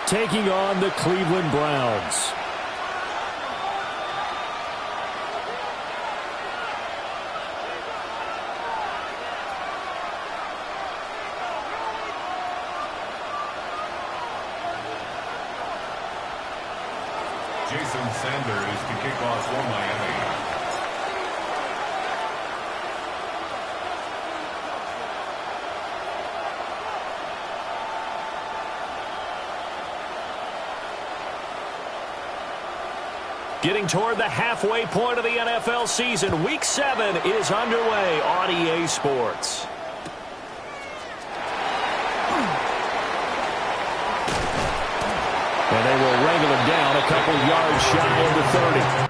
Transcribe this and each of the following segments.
taking on the Cleveland Browns. Jason Sanders to kick off for Miami. Getting toward the halfway point of the NFL season, Week 7 is underway on EA Sports. And they will wrangle him down a couple yards shy of the 30.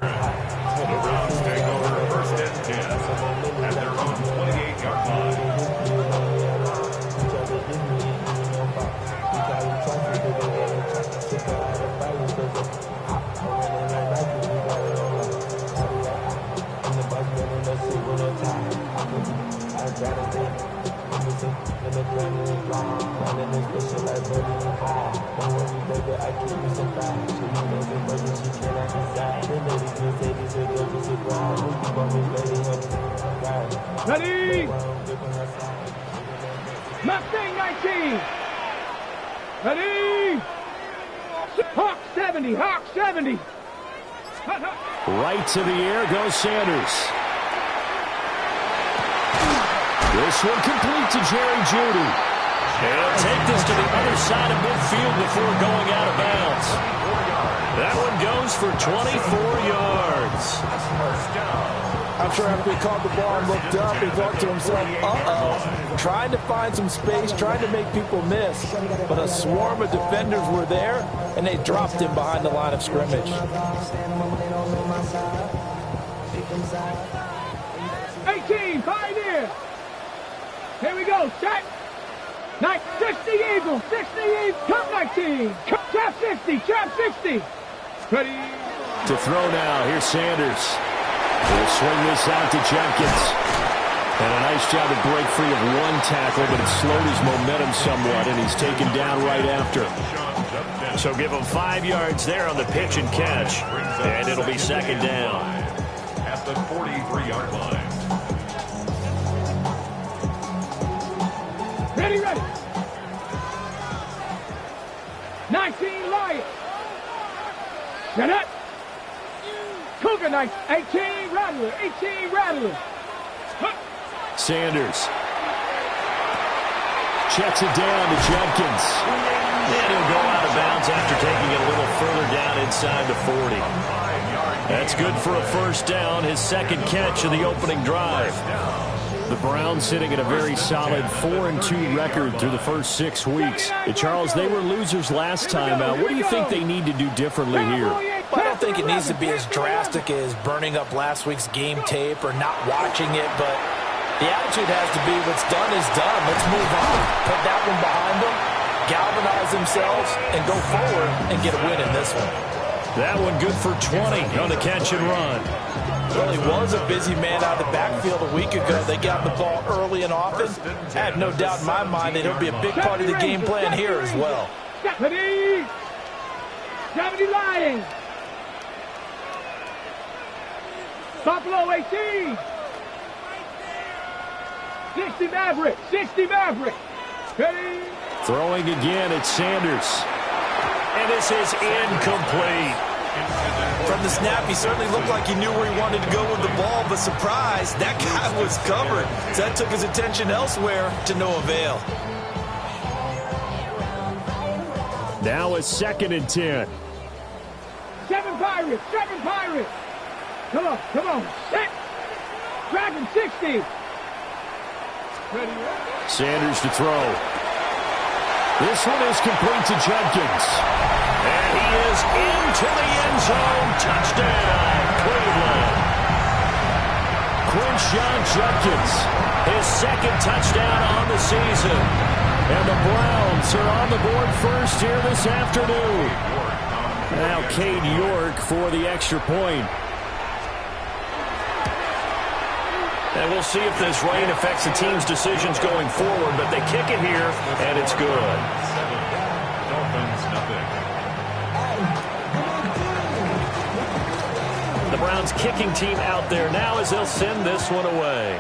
The Browns take over first and 10 at their own 28-yard line. Ready? Mustang 19. Ready? Hawk 70. Hawk 70. Right to the air goes Sanders. This one complete to Jerry Jeudy. He'll take this to the other side of midfield before going out of bounds. That one goes for 24 yards. I'm sure after he caught the ball and looked up, he thought to himself, uh-oh, trying to find some space, trying to make people miss. But a swarm of defenders were there, and they dropped him behind the line of scrimmage. 18, pioneer. Here we go, set. 60 Eagles, 60 Eagles, come 19, trap 60, trap 60. Ready? To throw now, here's Sanders. He'll swing this out to Jenkins. And a nice job to break free of one tackle, but it slowed his momentum somewhat, and he's taken down right after. So give him 5 yards there on the pitch and catch, and it'll be second down. At the 43-yard line. Ready, ready. 19 Lions. Set up. Cougar Knights, 18 Rattler, 18 Rattler. Sanders checks it down to Jenkins. And he'll go out of bounds after taking it a little further down inside the 40. That's good for a first down, his second catch of the opening drive. The Browns sitting at a very solid 4-2 record through the first 6 weeks. And Charles, they were losers last time out. What do you think they need to do differently here? Well, I don't think it needs to be as drastic as burning up last week's game tape or not watching it, but the attitude has to be what's done is done. Let's move on. Put that one behind them, galvanize themselves, and go forward and get a win in this one. That one good for 20 on the catch and run. Well, he was a busy man out of the backfield a week ago. They got the ball early and often. I have no doubt in my mind that he'll be a big part of the game plan here as well. Ready? 70 Lions. Buffalo 18. 60 Maverick. 60 Maverick. Ready? Throwing again, it's Sanders. And this is incomplete. From the snap, he certainly looked like he knew where he wanted to go with the ball, but surprise, that guy was covered. So that took his attention elsewhere to no avail. Now it's 2nd and 10. 7 Pirates, 7 Pirates. Come on, set. 65 and 60. Sanders to throw. This one is complete to Judkins. And he is into the end zone. Touchdown, Cleveland. Quinshon Judkins, his second touchdown on the season. And the Browns are on the board first here this afternoon. Now Cade York for the extra point. And we'll see if this rain affects the team's decisions going forward, but they kick it here, and it's good. Dolphins, nothing. The Browns kicking team out there now as they'll send this one away.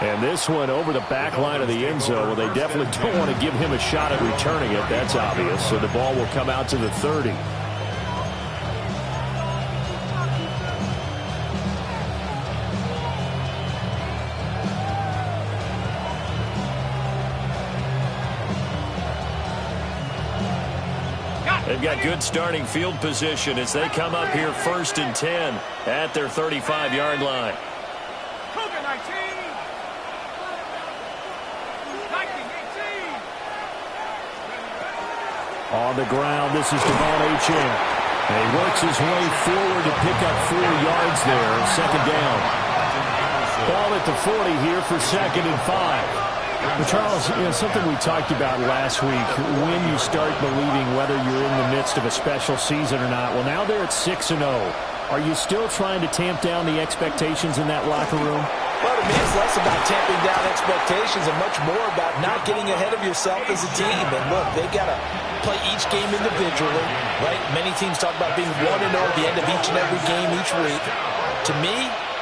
And this one over the back line of the end zone. Well, they definitely don't want to give him a shot at returning it. That's obvious. So the ball will come out to the 30. They've got good starting field position as they come up here 1st and 10 at their 35-yard line. On the ground, this is Devon Achane. And he works his way forward to pick up 4 yards there. Second down. Ball at the 40 here for 2nd and 5. But Charles, something we talked about last week, when you start believing whether you're in the midst of a special season or not. Well, now they're at 6-0. Are you still trying to tamp down the expectations in that locker room? Well, to me, it's less about tamping down expectations and much more about not getting ahead of yourself as a team. And look, they got to play each game individually, right? Many teams talk about being 1-0 at the end of each and every game each week. To me,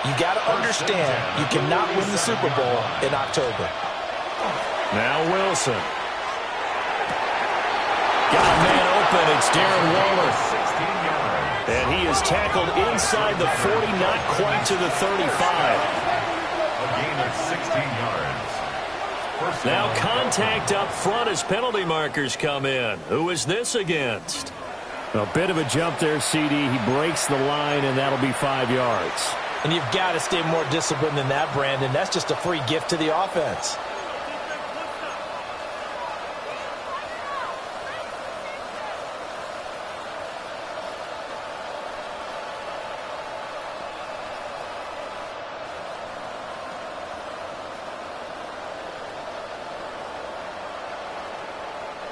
you got to understand you cannot win the Super Bowl in October. Now Wilson. Got a man open. It's Darren Waller. And he is tackled inside the 40, not quite to the 35. A gain of 16 yards. Now contact up front as penalty markers come in. Who is this against? A bit of a jump there, CD. He breaks the line, and that'll be 5 yards. And you've got to stay more disciplined than that, Brandon. That's just a free gift to the offense.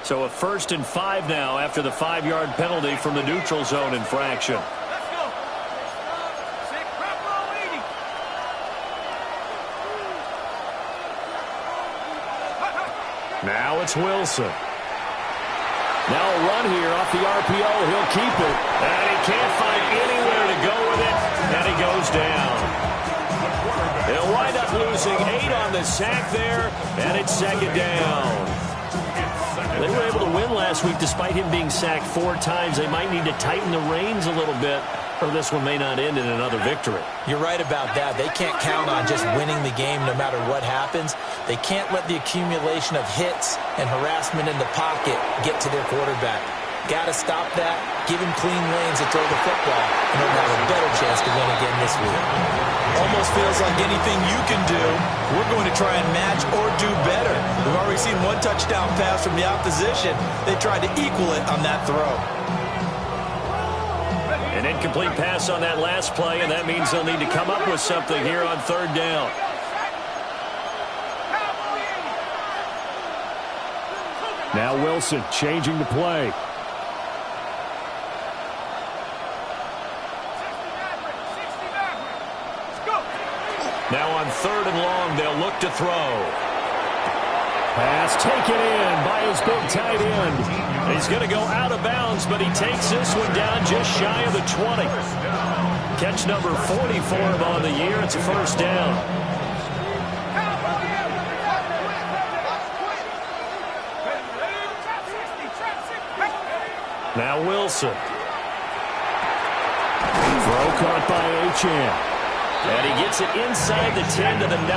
So a 1st and 5 now after the 5-yard penalty from the neutral zone infraction. Let's go. Now it's Wilson. Now a run here off the RPO. He'll keep it. And he can't find anywhere to go with it. And he goes down. They'll wind up losing 8 on the sack there. And it's 2nd down. They were able to win last week despite him being sacked 4 times. They might need to tighten the reins a little bit, or this one may not end in another victory. You're right about that. They can't count on just winning the game no matter what happens. They can't let the accumulation of hits and harassment in the pocket get to their quarterback. Got to stop that, give him clean lanes to throw the football, and they'll have a better chance to win again this week. Almost feels like anything you can do, we're going to try and match or do better. We've already seen 1 touchdown pass from the opposition. They tried to equal it on that throw. An incomplete pass on that last play, and that means they'll need to come up with something here on 3rd down. Now Wilson changing the play. Now on 3rd and long, they'll look to throw. Pass taken in by his big tight end. He's going to go out of bounds, but he takes this one down just shy of the 20. Catch number 40 for him on the year. It's a 1st down. Now Wilson. Throw caught by Achane. And he gets it inside the 10 to the 9.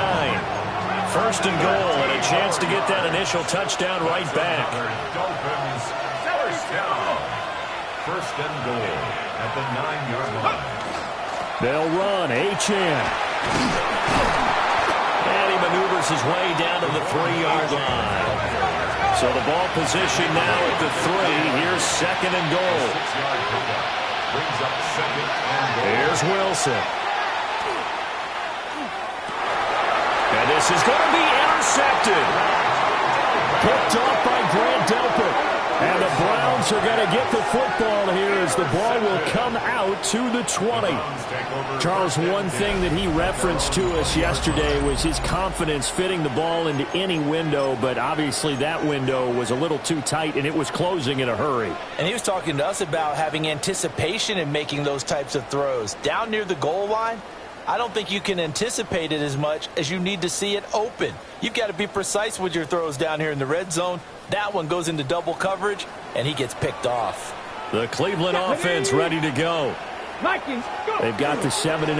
1st and goal, and a chance to get that initial touchdown right back. Dolphins, 1st down. 1st and goal at the 9-yard line. They'll run. Achane. And he maneuvers his way down to the 3-yard line. So the ball position now at the 3. Here's second and goal. Here's Wilson. And this is going to be intercepted. Picked off by Grant Delpit. And the Browns are going to get the football here as the ball will come out to the 20. Charles, one thing that he referenced to us yesterday was his confidence fitting the ball into any window, but obviously that window was a little too tight, and it was closing in a hurry. And he was talking to us about having anticipation in making those types of throws. Down near the goal line, I don't think you can anticipate it as much as you need to see it open. You've got to be precise with your throws down here in the red zone. That one goes into double coverage, and he gets picked off. The Cleveland offense ready to go. They've got the 7-0 lead.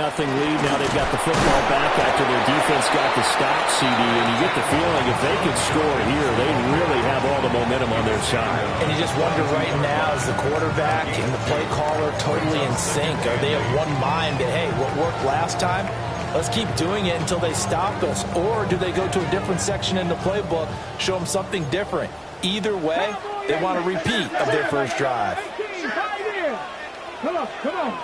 Now they've got the football back after their defense got the stop, CD. And you get the feeling if they could score here, they really have all the momentum on their side. And you just wonder right now, is the quarterback and the play caller totally in sync? Are they of one mind that, hey, what worked last time, let's keep doing it until they stop us? Or do they go to a different section in the playbook, show them something different? Either way, they want a repeat of their first drive. Come on, come on.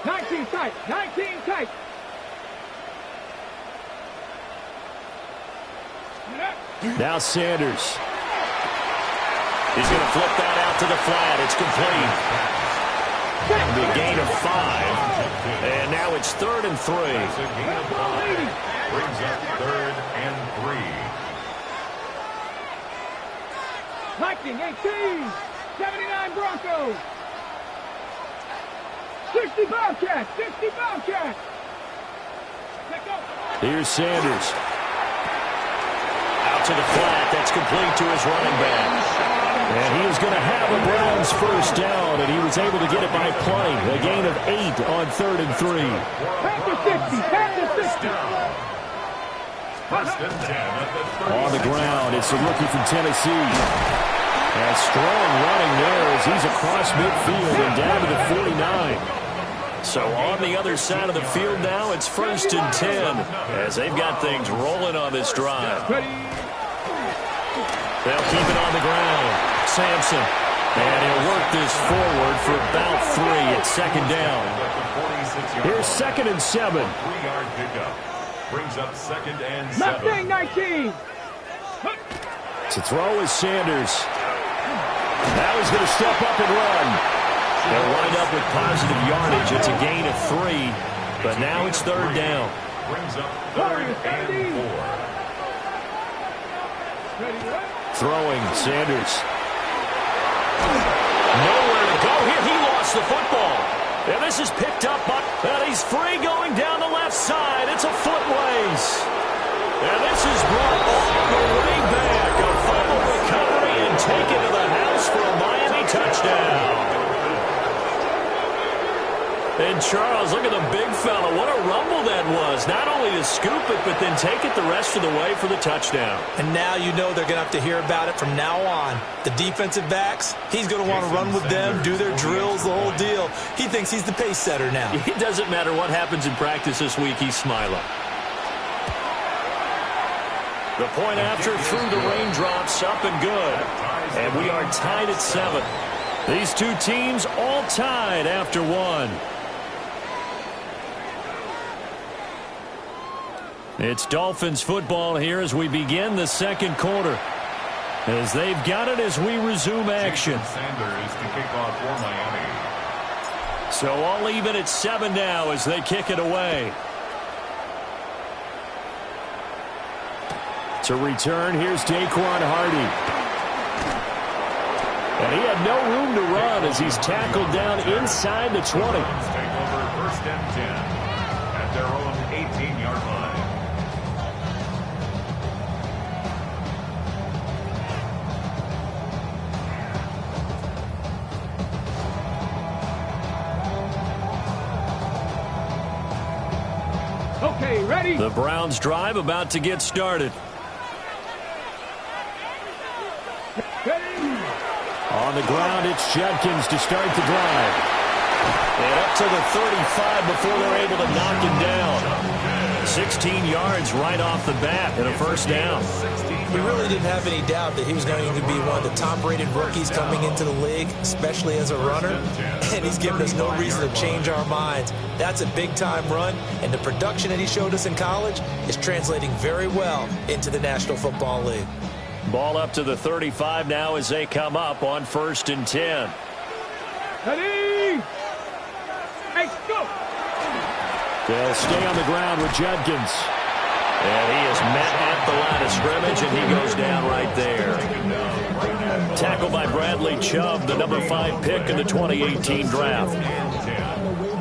19 tight, 19 tight. Now Sanders. He's going to flip that out to the flat. It's complete. It'll be a gain of 5. And now it's 3rd and 3. Brings up 3rd and 3. Viking 18, 79 Broncos. 60 Bobcats, 60 Bobcats. Here's Sanders. Out to the flat. That's complete to his running back. And he is going to have a Browns first down, and he was able to get it by play. A gain of 8 on 3rd and 3. Pack to 60, pack to 60. First and 10 at the 30. On the ground, it's the rookie from Tennessee. And strong running there as he's across midfield and down to the 49. So on the other side of the field now, it's 1st and 10 as they've got things rolling on this drive. They'll keep it on the ground. Sampson. And he'll work this forward for about 3 at 2nd down. Here's 2nd and 7. 3-yard pickup. Brings up 2nd and 7. Mustang 19. To throw is Sanders. Now he's going to step up and run. They'll wind up with positive yardage. It's a gain of 3, but now it's 3rd down. Brings up 3rd and 4. Throwing, Sanders. Nowhere to go here. He lost the football. And this is picked up by, and he's free going down the left side. It's a foot race. And this is brought all the way back. A fumble recovery and taken to the house for a Miami touchdown. And Charles, look at the big fella. What a rumble that was. Not only to scoop it, but then take it the rest of the way for the touchdown. And now you know they're going to have to hear about it from now on. The defensive backs, he's going to want to run with them, do their drills, the whole deal. He thinks he's the pace setter now. It doesn't matter what happens in practice this week, he's smiling. The point after through the raindrops, up and good. And we are tied at 7. These two teams all tied after 1. It's Dolphins football here as we begin the 2nd quarter. As they've got it as we resume action. Sanders to kick off for Miami. So all even at 7 now as they kick it away. To return, here's Daquan Hardy. And he had no room to run as he's tackled down inside the 20. Take over 1st and 10 at their own 18-yard line. Okay, ready? The Browns drive about to get started. Ready? On the ground, it's Judkins to start the drive. And up to the 35 before they're able to knock him down. 16 yards right off the bat and a first down. We really didn't have any doubt that he was going to be one of the top-rated rookies coming into the league, especially as a runner. And he's given us no reason to change our minds. That's a big-time run, and the production that he showed us in college is translating very well into the National Football League. Ball up to the 35 now as they come up on 1st and 10. Ready? Hey, go! They'll stay on the ground with Judkins. And he is met at the line of scrimmage, and he goes down right there. Tackled by Bradley Chubb, the number 5 pick in the 2018 draft.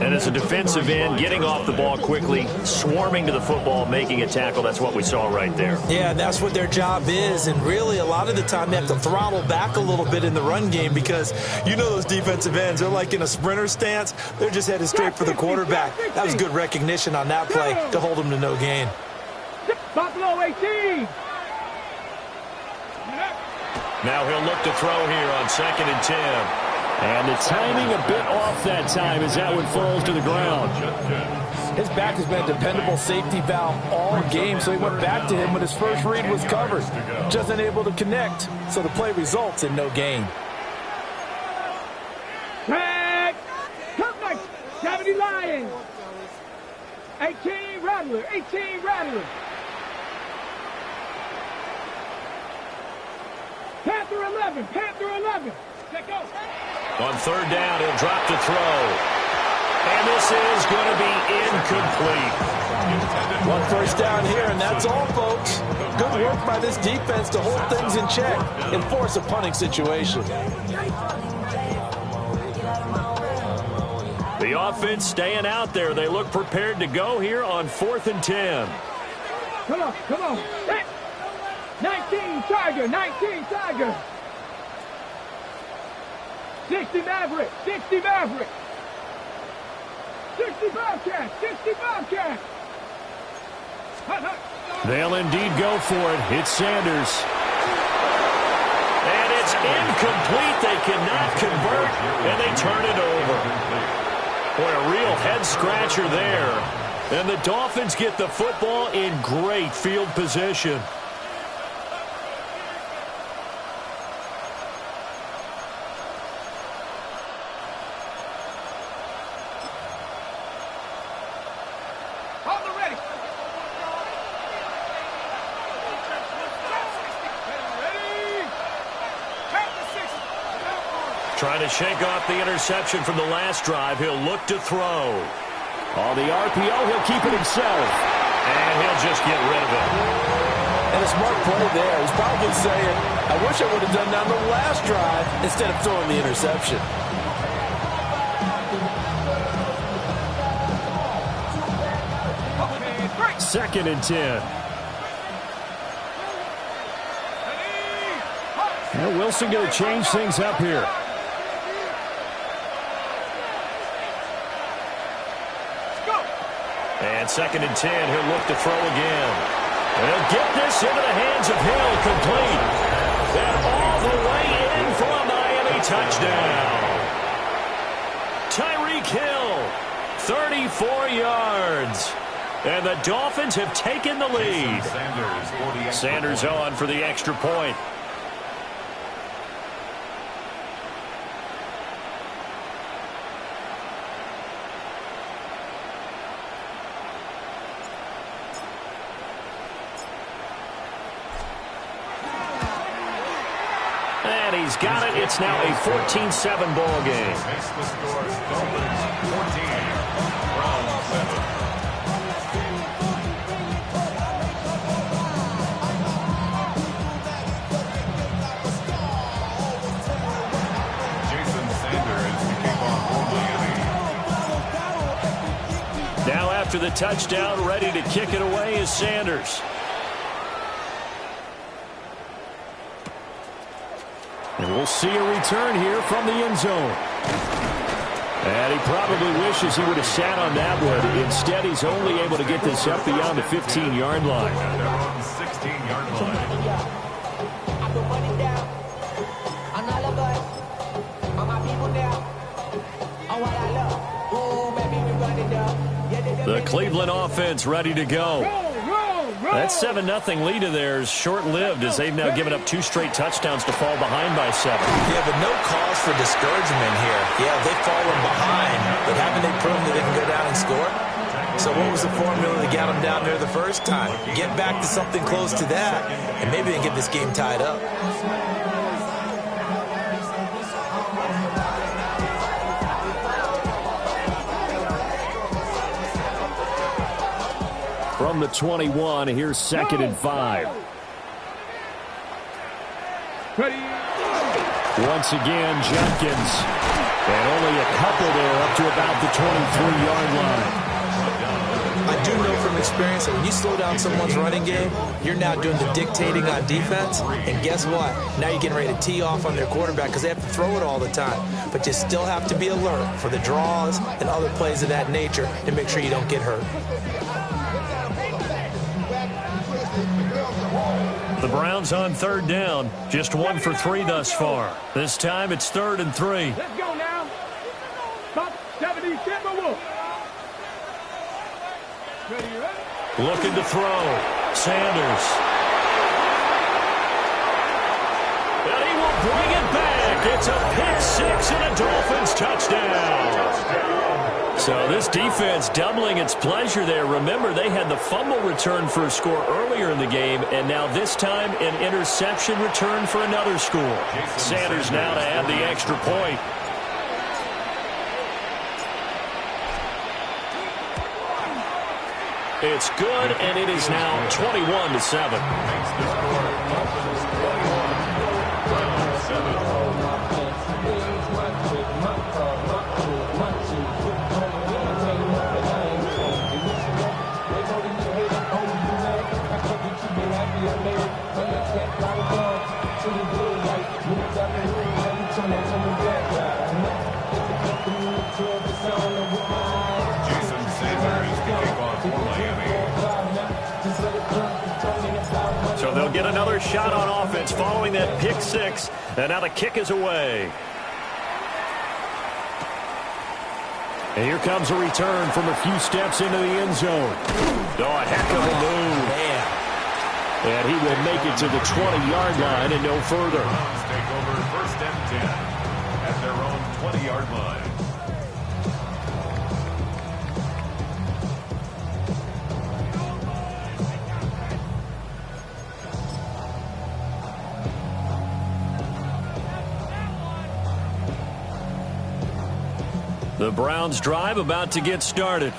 And as a defensive end, getting off the ball quickly, swarming to the football, making a tackle, that's what we saw right there. Yeah, that's what their job is, and really a lot of the time they have to throttle back a little bit in the run game because you know those defensive ends, they're like in a sprinter stance. They're just headed straight for the quarterback. That was good recognition on that play to hold them to no gain. Buffalo 18. Now he'll look to throw here on 2nd and 10. And the timing a bit off that time as that one falls to the ground. His back has been a dependable safety valve all game, so he went back to him when his first read was covered. Just unable to connect, so the play results in no gain. Tag! Come back! 70 Lions! 18 Rattler! 18 Rattler! Panther 11! Panther 11! Let go! On 3rd down, he'll drop to throw. And this is going to be incomplete. One first down here, and that's all, folks. Good work by this defense to hold things in check and force a punting situation. The offense staying out there. They look prepared to go here on 4th and 10. Come on, come on. 19 Tiger, 19 Tiger. 60 Maverick, 60 Maverick. 60 Bobcat, 60 Bobcat. They'll indeed go for it. It's Sanders. And it's incomplete. They cannot convert, and they turn it over. Boy, a real head-scratcher there. And the Dolphins get the football in great field position. Trying to shake off the interception from the last drive. He'll look to throw. On the RPO, he'll keep it himself. And he'll just get rid of it. And a smart play there. He's probably saying, I wish I would have done that on the last drive instead of throwing the interception. Second and 10. Now Wilson going to change things up here. And 2nd and 10, he'll look to throw again. And he'll get this into the hands of Hill, complete. And all the way in for a Miami touchdown. Tyreek Hill, 34 yards. And the Dolphins have taken the lead. Sanders on for the extra point. And he's got it. It's now a 14-7 ball game. Makes the score Dolphins 14, Browns 7. Jason Sanders to kick off for Miami. Now after the touchdown, ready to kick it away is Sanders. And we'll see a return here from the end zone. And he probably wishes he would have sat on that one. Instead, he's only able to get this up beyond the 15-yard line. At their own 16-yard line. All my people there. Oh, what I love. The Cleveland offense ready to go. That 7-0 lead of theirs short-lived as they've now given up 2 straight touchdowns to fall behind by 7. Yeah, but no cause for discouragement here. Yeah, they've fallen behind, but haven't they proven that they can go down and score? So what was the formula that got them down there the first time? Get back to something close to that, and maybe they can get this game tied up. From the 21, here's 2nd and 5. Once again, Jenkins. And only a couple there up to about the 23-yard line. I do know from experience that when you slow down someone's running game, you're now doing the dictating on defense. And guess what? Now you're getting ready to tee off on their quarterback because they have to throw it all the time. But you still have to be alert for the draws and other plays of that nature to make sure you don't get hurt. The Browns on 3rd down. Just 1 for 3 thus far. This time it's 3rd and 3. Let's go now. Top 70 Timberwolves. Looking to throw. Sanders. And he will bring it back. It's a pick 6 and a Dolphins touchdown. So this defense doubling its pleasure there. Remember, they had the fumble return for a score earlier in the game, and now this time an interception return for another score. Sanders now to add the extra point. It's good, and it is now 21-7. So they'll get another shot on offense following that pick 6, and now the kick is away. And here comes a return from a few steps into the end zone. Oh, a heck of a move. Man. And he will make it to the 20-yard line and no further. Take over 1st and 10 at their own 20-yard line. The Browns drive about to get started.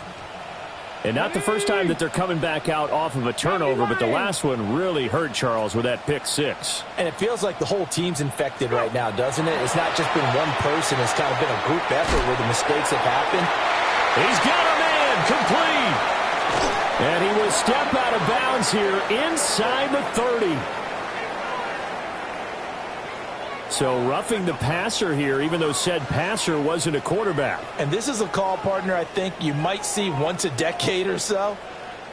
And not the first time that they're coming back out off of a turnover, but the last one really hurt Charles with that pick 6. And it feels like the whole team's infected right now, doesn't it? It's not just been one person. It's kind of been a group effort where the mistakes have happened. He's got a man complete. And he will step out of bounds here inside the 30. So roughing the passer here, even though said passer wasn't a quarterback. And this is a call, partner, I think you might see once a decade or so.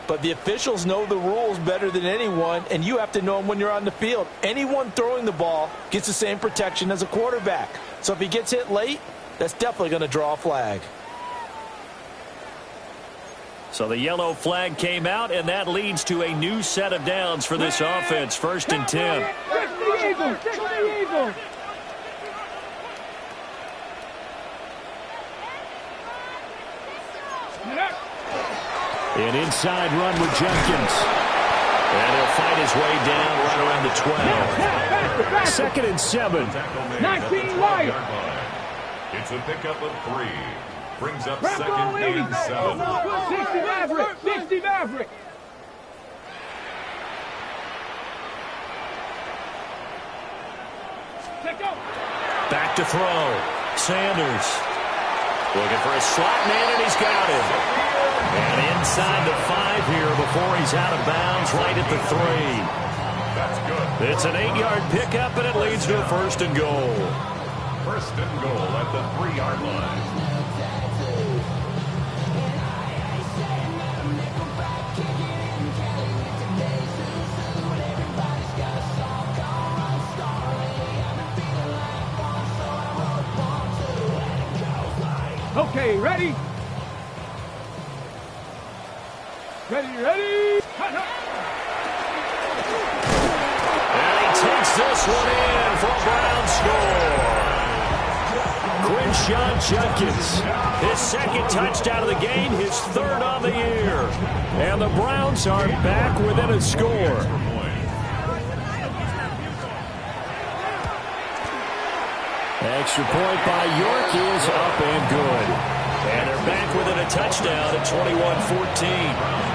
But the officials know the rules better than anyone, and you have to know them when you're on the field. Anyone throwing the ball gets the same protection as a quarterback. So if he gets hit late, that's definitely going to draw a flag. So the yellow flag came out, and that leads to a new set of downs for this offense. 1st and 10. An inside run with Jenkins. And he'll fight his way down right around the 12. 2nd and 7. 19 wide. It's a pickup of 3. Brings up 2nd and 7. 60 Maverick. 60 Maverick. Back to throw. Sanders. Looking for a slot man, and he's got him. And inside the 5 here before he's out of bounds right at the 3. That's good. It's an 8-yard pickup, and it leads to a 1st and goal. 1st and goal at the 3-yard line. Okay, ready? Ready. And he takes this one in for a Brown score. Quinshon Judkins, his second touchdown of the game, his third on the year. And the Browns are back within a score. Extra point by York is up and good. And they're back within a touchdown at 21-14.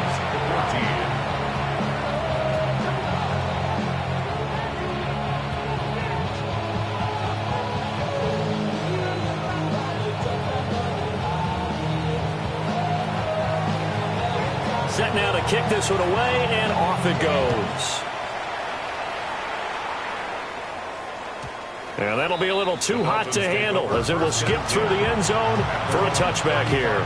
Set now to kick this one away, and off it goes. And that'll be a little too hot to handle as it will skip through the end zone for a touchback here.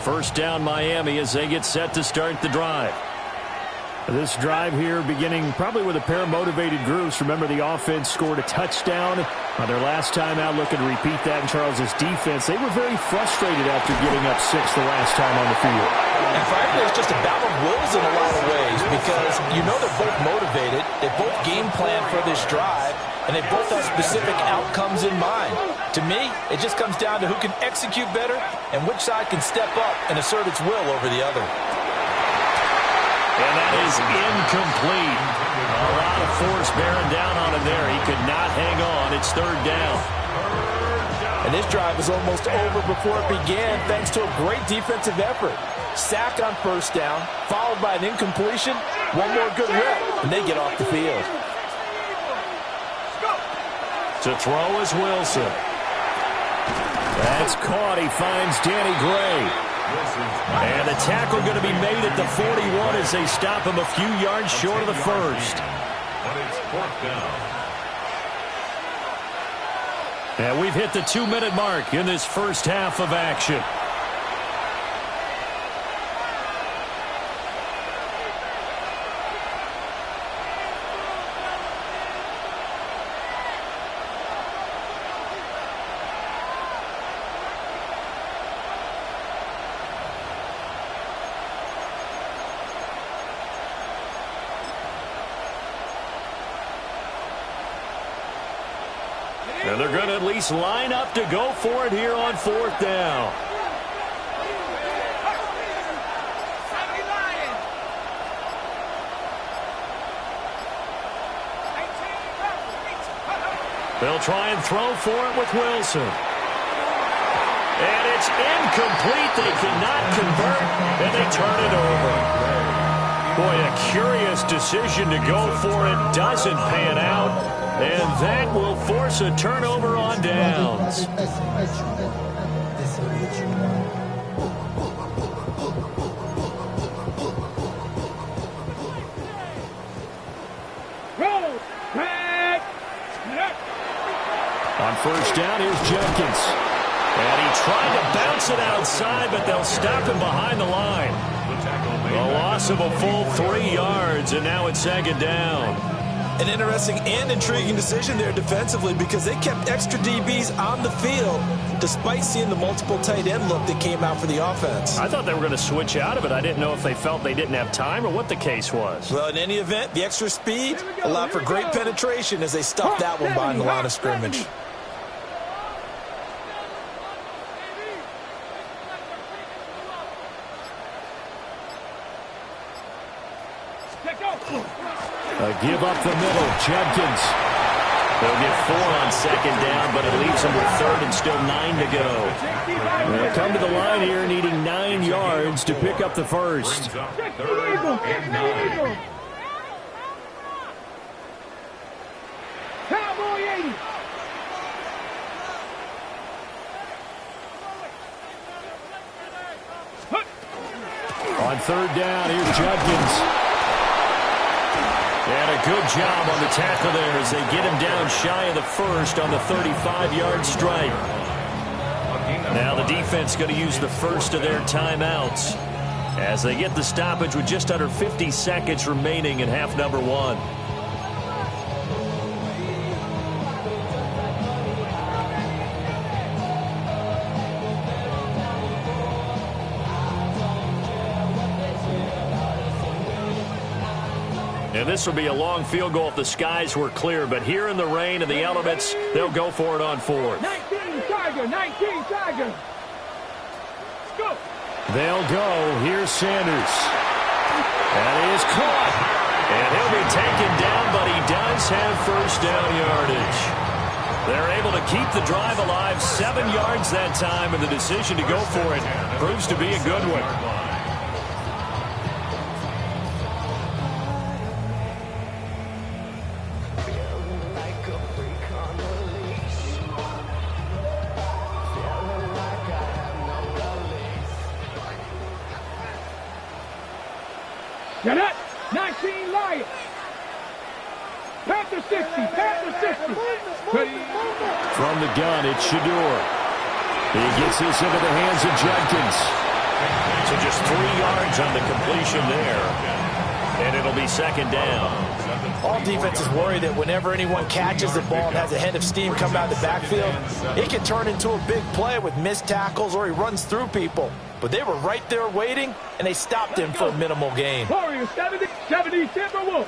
First down Miami as they get set to start the drive. This drive here beginning probably with a pair of motivated groups. Remember, the offense scored a touchdown on their last time out. Looking to repeat that in Charles's defense. They were very frustrated after giving up 6 the last time on the field. And frankly, it's just a battle of wills in a lot of ways because you know they're both motivated. They both game plan for this drive, and they both have specific outcomes in mind. To me, it just comes down to who can execute better and which side can step up and assert its will over the other. And that is incomplete. A lot of force bearing down on him there. He could not hang on. It's third down. And this drive was almost over before it began thanks to a great defensive effort. Sack on first down, followed by an incompletion. One more good rep, and they get off the field. To throw is Wilson. That's caught. He finds Danny Gray. And the tackle going to be made at the 41 as they stop him a few yards short of the first. But it's fourth down. And we've hit the 2-minute mark in this first half of action. And they're going to at least line up to go for it here on fourth down. They'll try and throw for it with Wilson. And it's incomplete. They cannot convert, and they turn it over. Boy, a curious decision to go for it. Doesn't pan out. And that will force a turnover on downs. On first down, here's Judkins. And he tried to bounce it outside, but they'll stop him behind the line. A loss of a full 3 yards, and now it's second down. An interesting and intriguing decision there defensively because they kept extra DBs on the field despite seeing the multiple tight end look that came out for the offense. I thought they were going to switch out of it. I didn't know if they felt they didn't have time or what the case was. Well, in any event, the extra speed allowed for great penetration as they stuffed that one behind the line of scrimmage. A give up the middle, Judkins. They'll get 4 on second down, but it leaves them with third and still 9 to go. They'll come to the line here needing 9 yards to pick up the first. On third down, here's Judkins. And a good job on the tackle there as they get him down shy of the first on the 35-yard strike. Now the defense going to use the first of their timeouts as they get the stoppage with just under 50 seconds remaining in half number one. And this will be a long field goal if the skies were clear. But here in the rain and the elements, they'll go for it on fourth. 19 Tiger, 19 Tiger. Go. They'll go. Here's Sanders. That is caught. And he'll be taken down, but he does have first down yardage. They're able to keep the drive alive, 7 yards that time, and the decision to go for it proves to be a good one. Get up! 19 Lions. Panther 60, Panther 60. Ready. From the gun, it's Shador. He gets this into the hands of Judkins. So just 3 yards on the completion there. And it'll be second down. All defenses worry that whenever anyone catches the ball and has a head of steam come out of the backfield, it can turn into a big play with missed tackles or he runs through people. But they were right there waiting, and they stopped him for a minimal gain. Warriors 70, Timberwolves.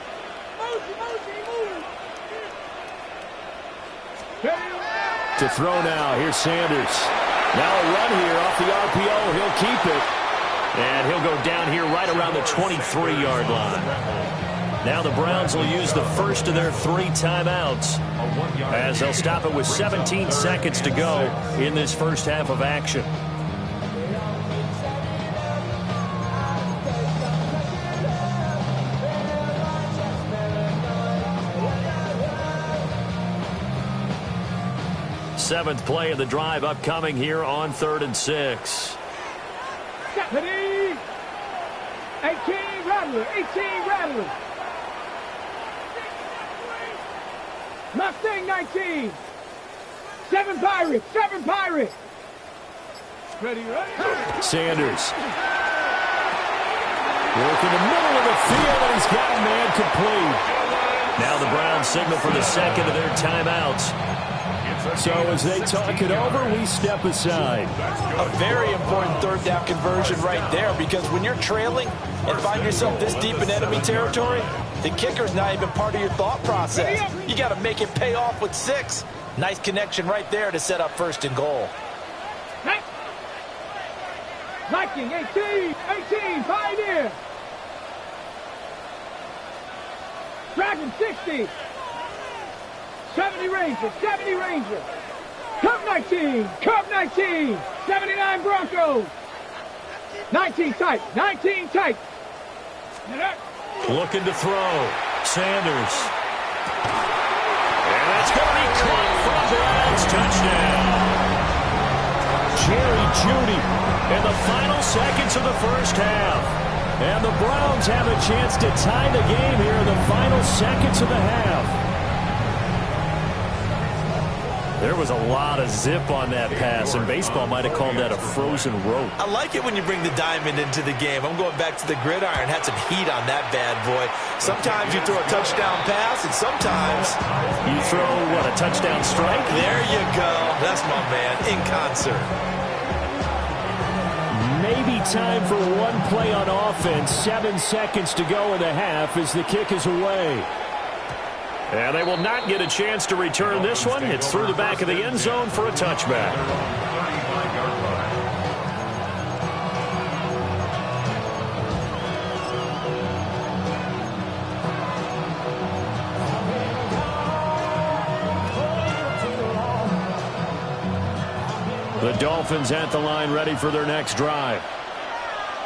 To throw now, here's Sanders. Now a run here off the RPO. He'll keep it. And he'll go down here right around the 23-yard line. Now the Browns will use the first of their 3 timeouts as they'll stop it with 17 seconds to go in this first half of action. Seventh play of the drive upcoming here on 3rd and 6. 18 Rattler, 18 Rattler. Mustang 19. 7 Pirates, 7 Pirates. Ready. Sanders. Work in the middle of the field, and he's got a man complete. Now the Browns signal for the second of their timeouts. So as they talk it over, we step aside. A very important 3rd down conversion right there, because when you're trailing and find yourself this deep in enemy territory, the kicker's not even part of your thought process. You got to make it pay off with 6. Nice connection right there to set up 1st and goal. Viking 18, Pioneer. Dragon 60. 70 Ranger, 70 Ranger. Cub 19, 79 Broncos. 19 tight, 19 tight. Looking to throw. Sanders. And that's going to be caught for the Browns. Touchdown. Jerry Jeudy in the final seconds of the first half. And the Browns have a chance to tie the game here in the final seconds of the half. There was a lot of zip on that pass, and baseball might have called that a frozen rope. I like it when you bring the diamond into the game. I'm going back to the gridiron. Had some heat on that bad boy. Sometimes you throw a touchdown pass, and sometimes you throw, what, a touchdown strike? There you go. That's my man, in concert. Maybe time for one play on offense. 7 seconds to go in the half as the kick is away. And they will not get a chance to return this one. It's through the back of the end zone for a touchback. The Dolphins at the line ready for their next drive.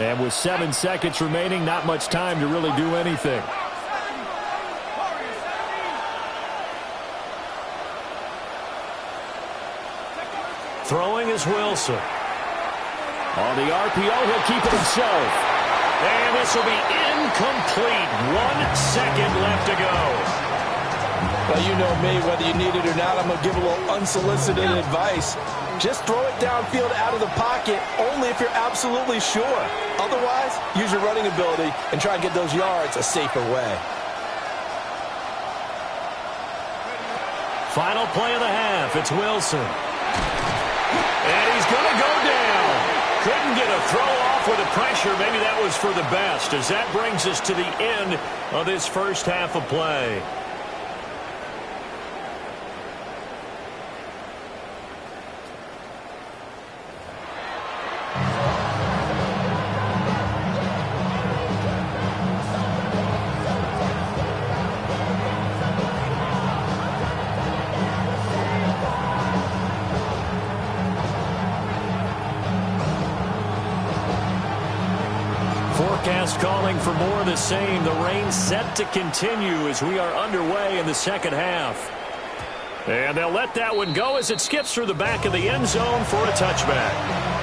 And with 7 seconds remaining, not much time to really do anything. Throwing is Wilson. On the RPO, he'll keep it himself. And this will be incomplete. 1 second left to go. Well, you know me, whether you need it or not, I'm going to give a little unsolicited advice. Just throw it downfield out of the pocket only if you're absolutely sure. Otherwise, use your running ability and try and get those yards a safer way. Final play of the half. It's Wilson. And he's going to go down. Couldn't get a throw off with the pressure. Maybe that was for the best, as that brings us to the end of this first half of play. Forecast calling for more of the same. The rain set to continue as we are underway in the second half. And they'll let that one go as it skips through the back of the end zone for a touchback.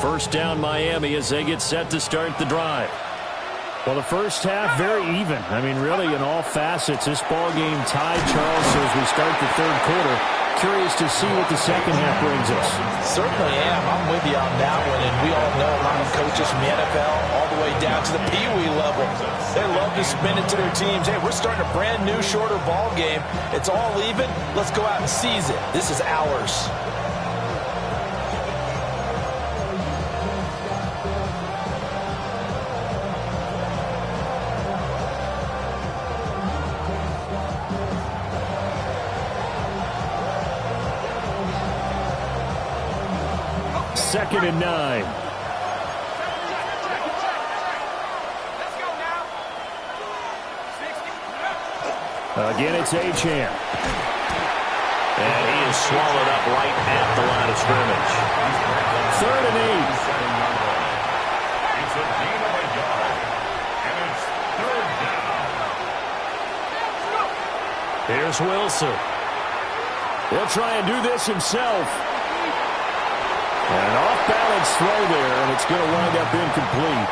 First down Miami as they get set to start the drive. Well, the first half, very even. I mean, really, in all facets, this ball game tied, Charles, so as we start the third quarter. Curious to see what the second half brings us. Certainly am. I'm with you on that one, and we all know a lot of coaches from the NFL all the way down to the Pee-wee level. They love to spin it to their teams. Hey, we're starting a brand new, shorter ball game. It's all even. Let's go out and seize it. This is ours. Second and 9. Let's go now. 60. Again, it's Achane. And he is swallowed up right at the line of scrimmage. Third and 8. It's a gain of a yard. And it's third down. Here's Wilson. He'll try and do this himself. An off-balance throw there, and it's going to wind up incomplete.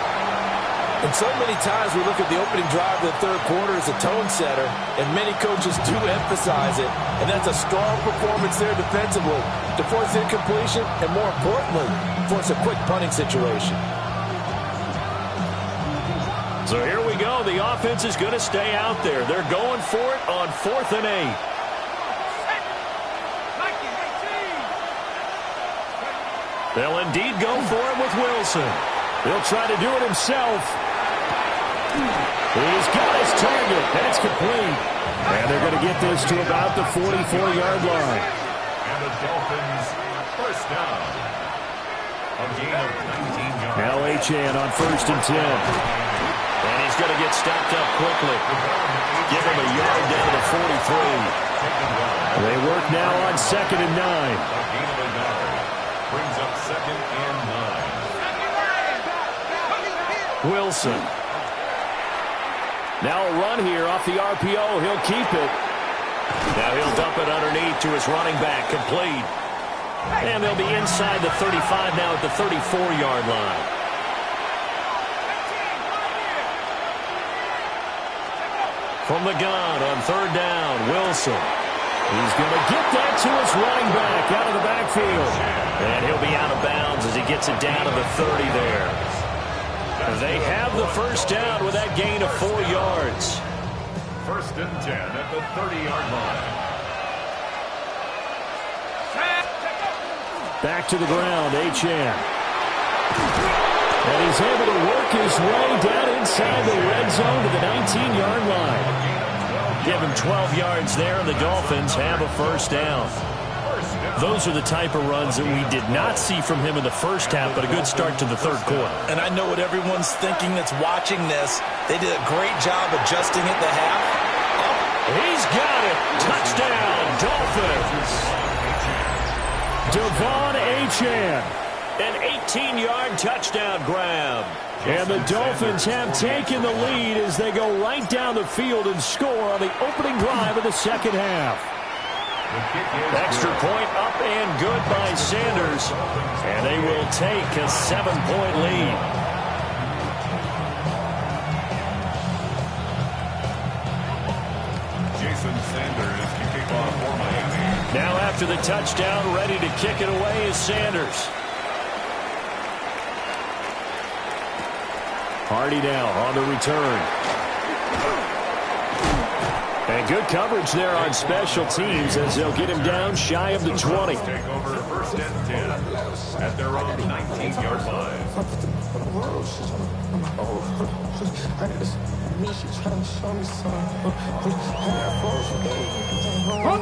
And so many times we look at the opening drive of the third quarter as a tone setter, and many coaches do emphasize it. And that's a strong performance there defensively to force incompletion and, more importantly, force a quick punting situation. So here we go. The offense is going to stay out there. They're going for it on 4th and 8. They'll indeed go for it with Wilson. He'll try to do it himself. He's got his target. That's complete. And they're going to get this to about the 44-yard line. And the Dolphins first down. A gain of 19 yards. Now Achane on 1st and 10. And he's going to get stopped up quickly. Give him a yard down to the 43. They work now on 2nd and 9. A gain of a yard. Brings up 2nd and 9. Wilson. Now a run here off the RPO. He'll keep it. Now he'll dump it underneath to his running back. Complete. And they'll be inside the 35 now at the 34-yard line. From the gun on 3rd down, Wilson. He's going to get that to his running back out of the backfield. And he'll be out of bounds as he gets it down to the 30 there. They have the first down with that gain of 4 yards. 1st and 10 at the 30-yard line. Back to the ground, Achane. And he's able to work his way down inside the red zone to the 19-yard line. Give him 12 yards there, and the Dolphins have a first down. Those are the type of runs that we did not see from him in the first half, but a good start to the third quarter. And I know what everyone's thinking that's watching this. They did a great job adjusting at the half. He's got it. Touchdown, Dolphins. Devon Achane. An 18-yard touchdown grab. And the Dolphins have taken the lead as they go right down the field and score on the opening drive of the second half. Extra point up and good by Sanders. And they will take a 7-point lead. Jason Sanders to kick off for Miami. Now after the touchdown, ready to kick it away is Sanders. Hardy now on the return. And good coverage there on special teams as they'll get him down shy of the 20. Take over first and 10 at their own 19-yard line.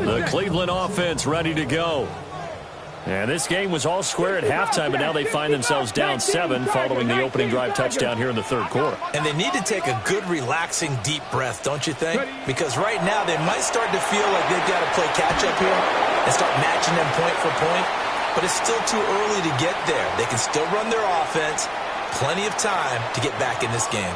The Cleveland offense ready to go. And this game was all square at halftime, but now they find themselves down 7 following the opening drive touchdown here in the third quarter. And they need to take a good, relaxing, deep breath, don't you think? Because right now they might start to feel like they've got to play catch-up here and start matching them point for point. But it's still too early to get there. They can still run their offense. Plenty of time to get back in this game.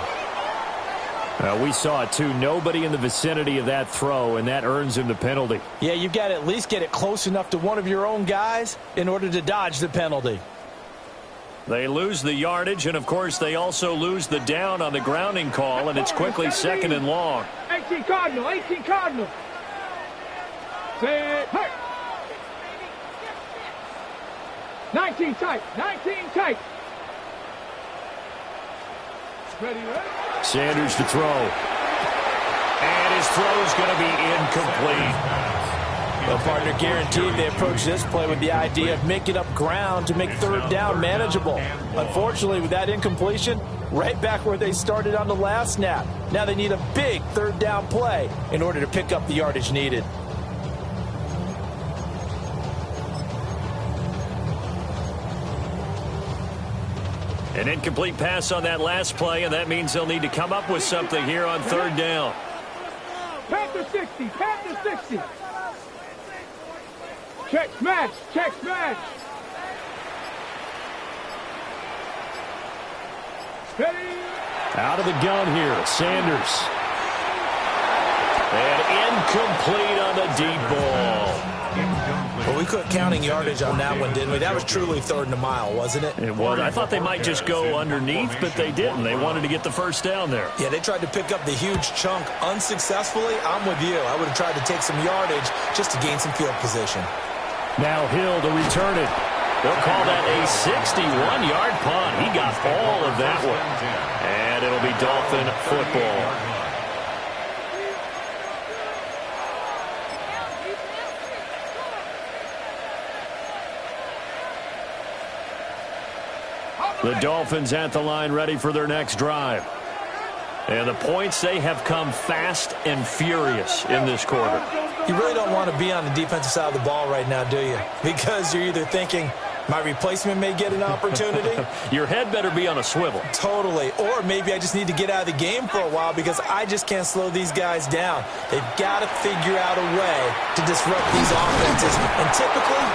We saw it, too. Nobody in the vicinity of that throw, and that earns him the penalty. Yeah, you've got to at least get it close enough to one of your own guys in order to dodge the penalty. They lose the yardage, and, of course, they also lose the down on the grounding call, and it's quickly 2nd and long. 18 Cardinal, 18 Cardinal. Set, hurt. 19 tight, 19 tight. Ready, ready. Sanders to throw. And his throw is going to be incomplete. Well, partner, guaranteed they approach this play with the idea of making up ground to make third down manageable. Unfortunately, with that incompletion, right back where they started on the last snap. Now they need a big third down play in order to pick up the yardage needed. An incomplete pass on that last play, and that means they'll need to come up with something here on third down. Panther 60, Panther 60. Check smash, check smash. Ready. Out of the gun here, Sanders. And incomplete on the deep ball. Well, we quit counting yardage on that one, didn't we? That was truly third and a mile, wasn't it? It was. I thought they might just go underneath, but they didn't. They wanted to get the first down there. Yeah, they tried to pick up the huge chunk unsuccessfully. I'm with you. I would have tried to take some yardage just to gain some field position. Now Hill to return it. They'll call that a 61-yard punt. He got all of that one. And it'll be Dolphin football. The Dolphins at the line ready for their next drive. And the points, they have come fast and furious in this quarter. You really don't want to be on the defensive side of the ball right now, do you? Because you're either thinking, my replacement may get an opportunity. Your head better be on a swivel. Totally. Or maybe I just need to get out of the game for a while because I just can't slow these guys down. They've got to figure out a way to disrupt these offenses. And typically,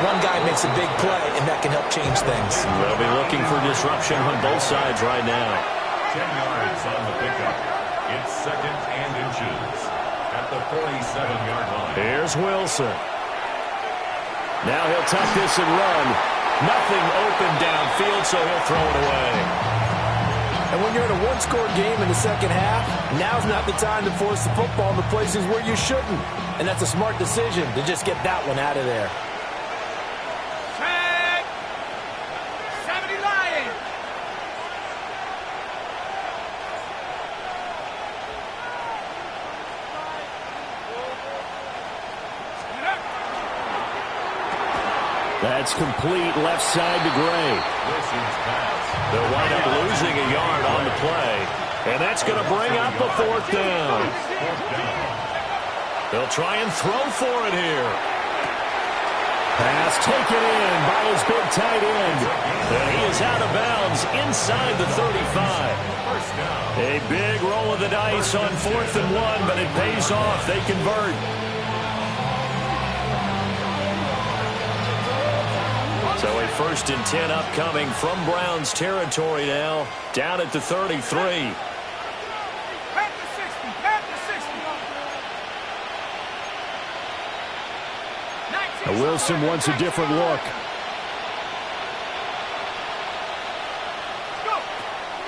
one guy makes a big play, and that can help change things. They'll be looking for disruption on both sides right now. 10 yards on the pickup. It's 2nd and inches at the 47-yard line. Here's Wilson. Now he'll tuck this and run. Nothing open downfield, so he'll throw it away. And when you're in a one-score game in the second half, now's not the time to force the football in the places where you shouldn't. And that's a smart decision to just get that one out of there. Check. 70 Lions. That's complete left side to Gray. Wilson's pass. They'll wind up losing a yard on the play. And that's going to bring up a fourth down. They'll try and throw for it here. Pass taken in by his big tight end. And he is out of bounds inside the 35. A big roll of the dice on 4th and 1, but it pays off. They convert. So a 1st and 10 upcoming from Browns territory now, down at the 33. Wilson wants a different look.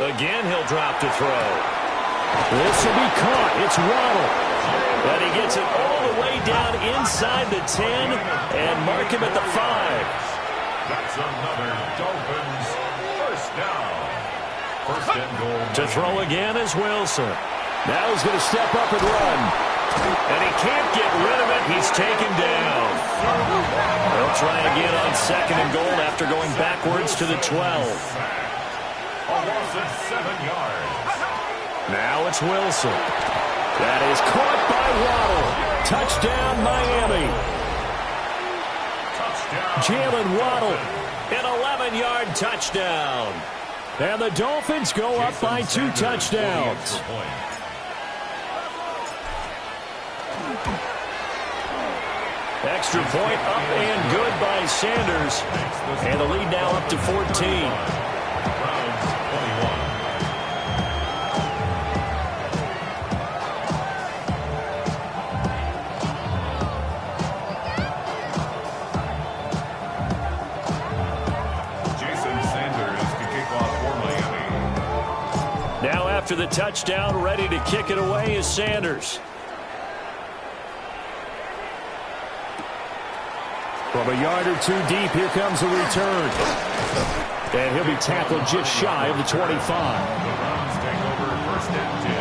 Again, he'll drop to throw. This will be caught. It's Waddle. But he gets it all the way down inside the 10 and mark him at the 5. That's another Dolphins first down. First and goal. To throw again is Wilson. Now he's going to step up and run. And he can't get rid of it. He's taken down. They'll try again on 2nd and goal after going backwards to the 12. A loss of 7 yards. Now it's Wilson. That is caught by Waddle. Touchdown, Miami. Touchdown. Jalen Waddle. An 11-yard touchdown. And the Dolphins go up by 2 touchdowns. Extra point up and good by Sanders. And the lead now up to 14. Browns 21. Now after the touchdown, ready to kick it away is Sanders. From a yard or 2 deep, here comes a return. And he'll be tackled just shy of the 25. The Browns take over 1st and 10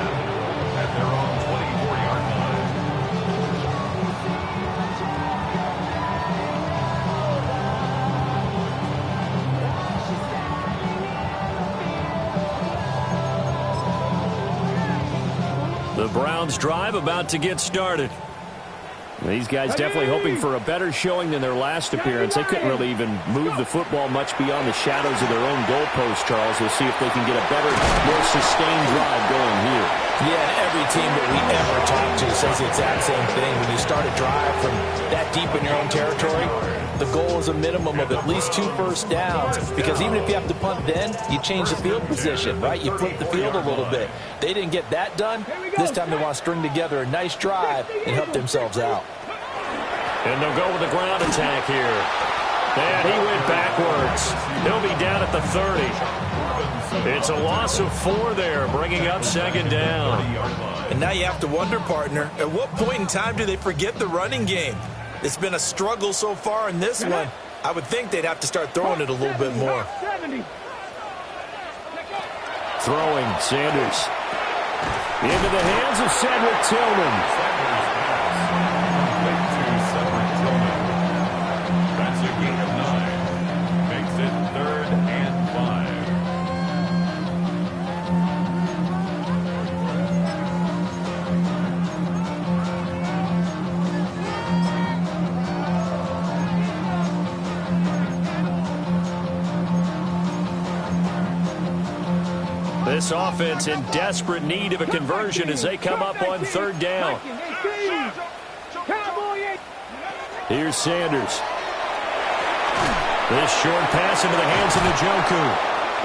at their own 24-yard line. The Browns drive about to get started. These guys definitely hoping for a better showing than their last appearance. They couldn't really even move the football much beyond the shadows of their own goalpost, Charles. We'll see if they can get a better, more sustained drive going here. Yeah, every team that we ever talk to says the exact same thing. When you start a drive from that deep in your own territory, the goal is a minimum of at least 2 first downs, because even if you have to punt then, you change the field position, right? You flip the field a little bit. They didn't get that done. This time they want to string together a nice drive and help themselves out. And they'll go with the ground attack here. And he went backwards. He'll be down at the 30. It's a loss of 4 there, bringing up 2nd down. And now you have to wonder, partner, at what point in time do they forget the running game? It's been a struggle so far in this one. I would think they'd have to start throwing it a little bit more. Throwing, Sanders. Into the hands of Cedric Tillman. That's a gain of 9. Makes it 3rd and 5. This offense in desperate need of a conversion as they come up on 3rd down. Here's Sanders. This short pass into the hands of Njoku.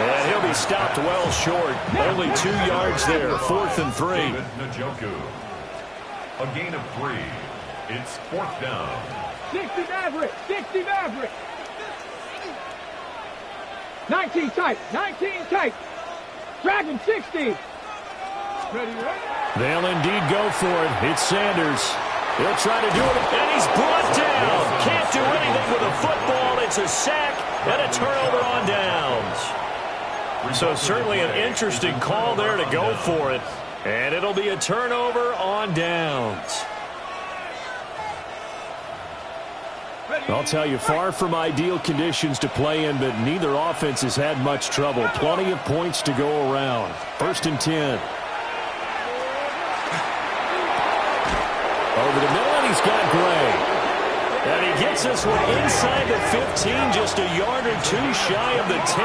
And he'll be stopped well short. Only 2 yards there. 4th and 3. Njoku. A gain of 3. It's 4th down. 60 Maverick. 60 Maverick. 19 tight. 19 tight. Dragon 60. Ready, They'll indeed go for it. It's Sanders. He'll try to do it, and he's brought down. Can't do anything with a football. It's a sack and a turnover on downs. So certainly an interesting call there to go for it. And it'll be a turnover on downs. I'll tell you, far from ideal conditions to play in, but neither offense has had much trouble. Plenty of points to go around. 1st and 10. Over the middle, and he's got Gray. And he gets this one inside the 15, just a yard or 2 shy of the 10.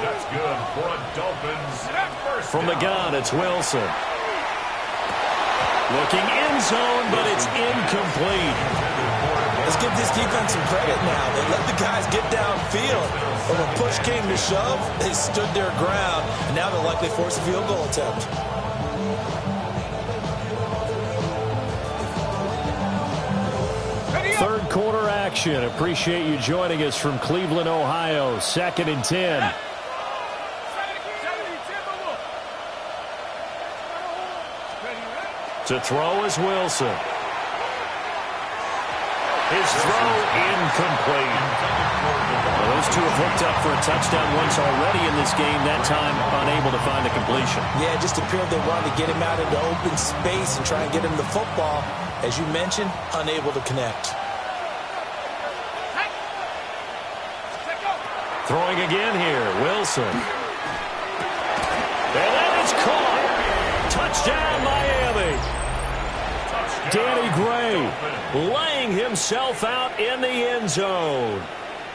That's good for a Dolphins. From the gun, it's Wilson. Looking end zone, but it's incomplete. Let's give this defense some credit now. They let the guys get downfield. But when push came to shove, they stood their ground. And now they'll likely force a field goal attempt. Third quarter action. Appreciate you joining us from Cleveland, Ohio. 2nd and 10. To throw is Wilson. His throw incomplete. Well, those two have hooked up for a touchdown once already in this game, that time unable to find the completion. Yeah, it just appeared they wanted to get him out into open space and try and get him the football. As you mentioned, unable to connect. Throwing again here, Wilson. And that is caught. Touchdown, Miami. Danny Gray laying himself out in the end zone.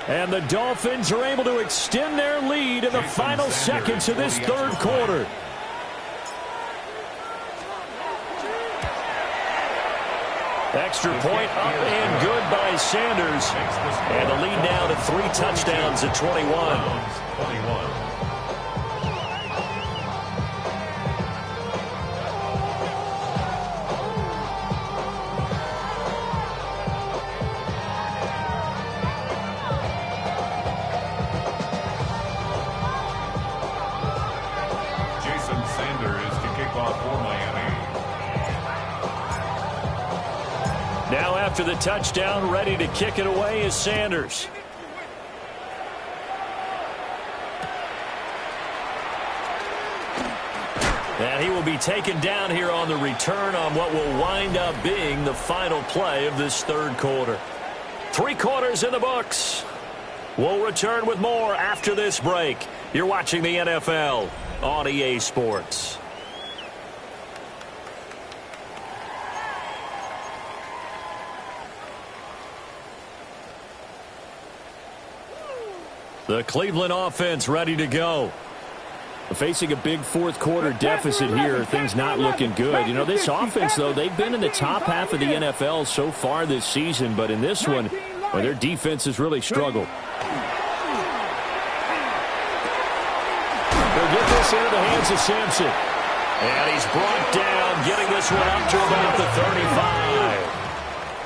And the Dolphins are able to extend their lead in the final seconds of this third quarter. Extra point up and good by Sanders. And the lead now to 3 touchdowns at 21. Now after the touchdown, ready to kick it away is Sanders. And he will be taken down here on the return on what will wind up being the final play of this third quarter. 3 quarters in the books. We'll return with more after this break. You're watching the NFL on EA Sports. The Cleveland offense ready to go. Facing a big fourth quarter deficit here, things not looking good. You know, this offense, though, they've been in the top half of the NFL so far this season, but in this one, well, their defense has really struggled. They'll get this into the hands of Sampson. And he's brought down, getting this one up to about the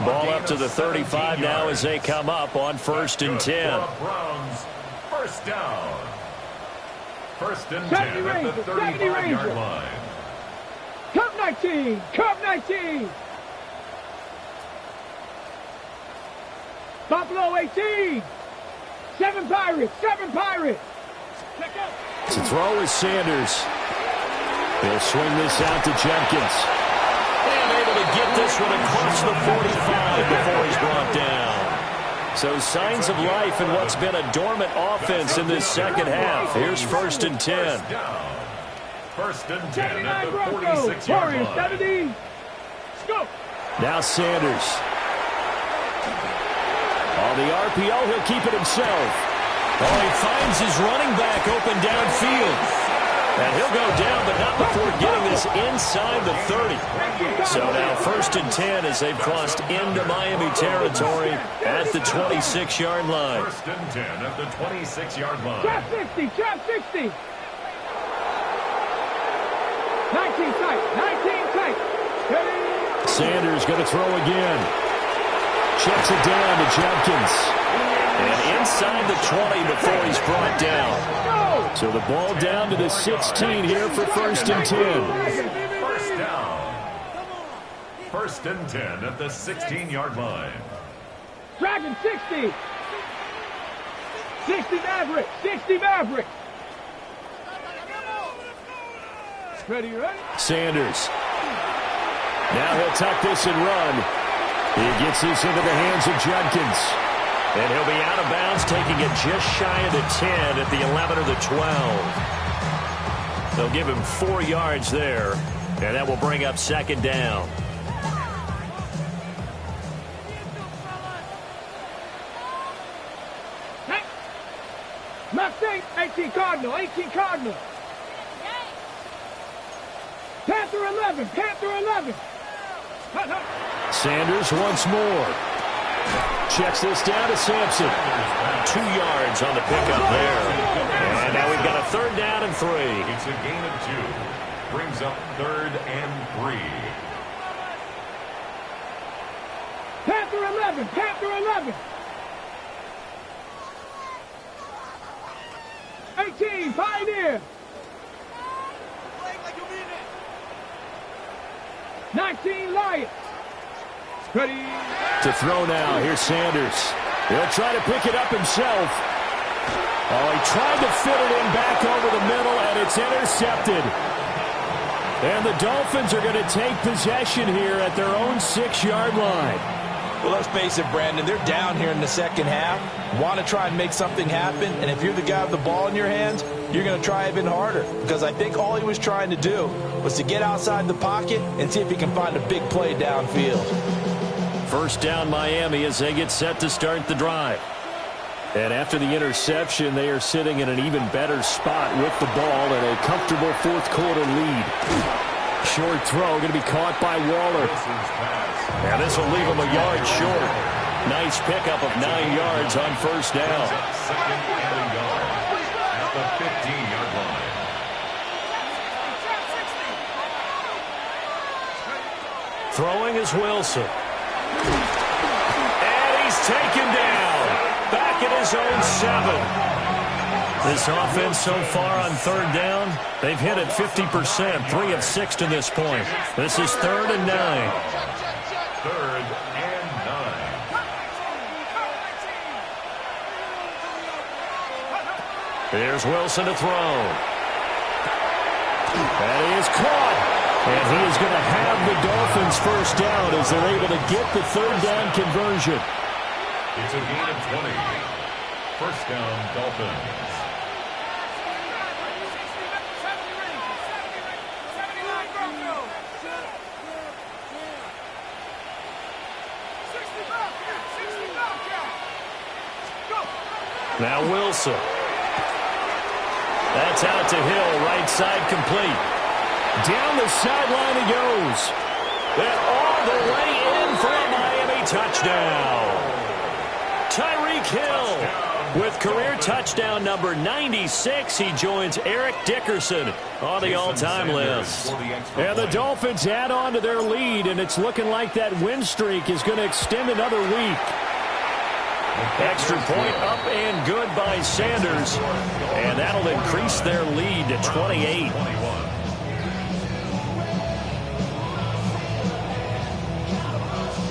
35. Ball up to the 35 now as they come up on 1st and 10. First down. 1st and 10 at the 35-yard line. Cup 19. Cup 19. Buffalo 18. 7 Pirates. 7 Pirates. To throw is Sanders. He'll swing this out to Jenkins. And able to get this one across the 45 before he's brought down. So signs of life in what's been a dormant offense in this second half. Here's 1st and 10. 1st and 10 at the 46-yard line. Now Sanders. On the RPO, he'll keep it himself. Oh, he finds his running back open downfield. And he'll go down, but not before getting this inside the 30. So now 1st and 10 as they've crossed into Miami territory at the 26-yard line. 1st and 10 at the 26-yard line. Trap 60, trap 60. 19 tight. Sanders going to throw again. Checks it down to Jenkins. And inside the 20 before he's brought down. So the ball down to the 16 here for 1st and 10. First down. 1st and 10 at the 16-yard line. Dragon 60. 60 Maverick. 60 Maverick. Ready? Sanders. Now he'll tuck this and run. He gets this into the hands of Jenkins. And he'll be out of bounds, taking it just shy of the 10 at the 11 or the 12. They'll give him 4 yards there, and that will bring up 2nd down. Mustang, 18 Cardinal, 18 Cardinal. Panther 11, Panther 11. Sanders once more. Checks this down to Sampson. 2 yards on the pickup there. And now we've got a 3rd down and 3. It's a gain of 2. Brings up 3rd and 3. Panther 11, Panther 11. 18, Pioneer. 19, Lions. Ready. To throw now. Here's Sanders. He'll try to pick it up himself. Oh, he tried to fit it in back over the middle, and it's intercepted. And the Dolphins are going to take possession here at their own 6-yard line. Well, let's face it, Brandon, they're down here in the second half. Want to try and make something happen, and if you're the guy with the ball in your hands, you're going to try even harder. Because I think all he was trying to do was to get outside the pocket and see if he can find a big play downfield. 1st down Miami as they get set to start the drive. And after the interception, they are sitting in an even better spot with the ball and a comfortable 4th quarter lead. Short throw going to be caught by Waller. And this will leave him a yard short. Nice pickup of 9 yards on 1st down. 2nd and a yard at the 15-yard line. Throwing is Wilson. And he's taken down. Back at his own 7. This offense so far on 3rd down, they've hit it 50%, 3 of 6 to this point. This is 3rd and 9. 3rd and 9. Here's Wilson to throw. That is caught. And he is going to have the Dolphins 1st down as they're able to get the 3rd down conversion. It's a gain of 20. 1st down, Dolphins. Now Wilson. That's out to Hill, right side complete. Down the sideline he goes. And all the way in for a Miami touchdown. Tyreek Hill with career touchdown number 96. He joins Eric Dickerson on the all-time list. And the Dolphins add on to their lead, and it's looking like that win streak is going to extend another week. Extra point up and good by Sanders. And that'll increase their lead to 28.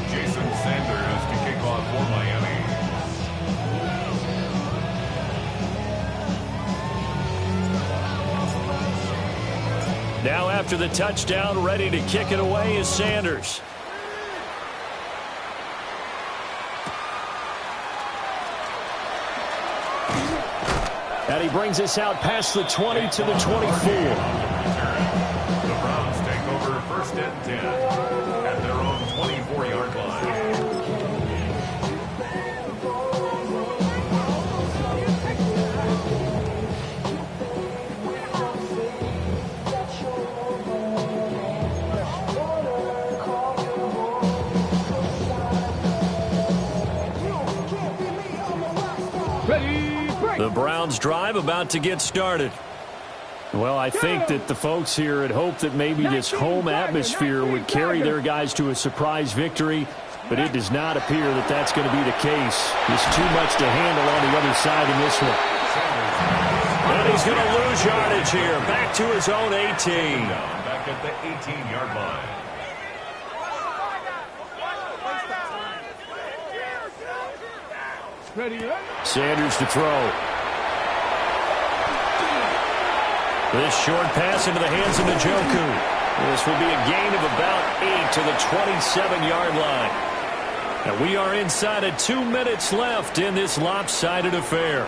Jason Sanders to kick off for Miami. Now after the touchdown, ready to kick it away is Sanders. And he brings us out past the 20 to the 24. The Browns take over 1st and 10 at their own 24-yard line. The Browns drive about to get started. Well, I think that the folks here had hoped that maybe this home atmosphere would carry their guys to a surprise victory, but it does not appear that that's going to be the case. There's too much to handle on the other side in this one. And he's going to lose yardage here, back to his own 18. Back at the 18-yard line. Sanders to throw. This short pass into the hands of Njoku. This will be a gain of about 8 to the 27-yard line. And we are inside of 2 minutes left in this lopsided affair.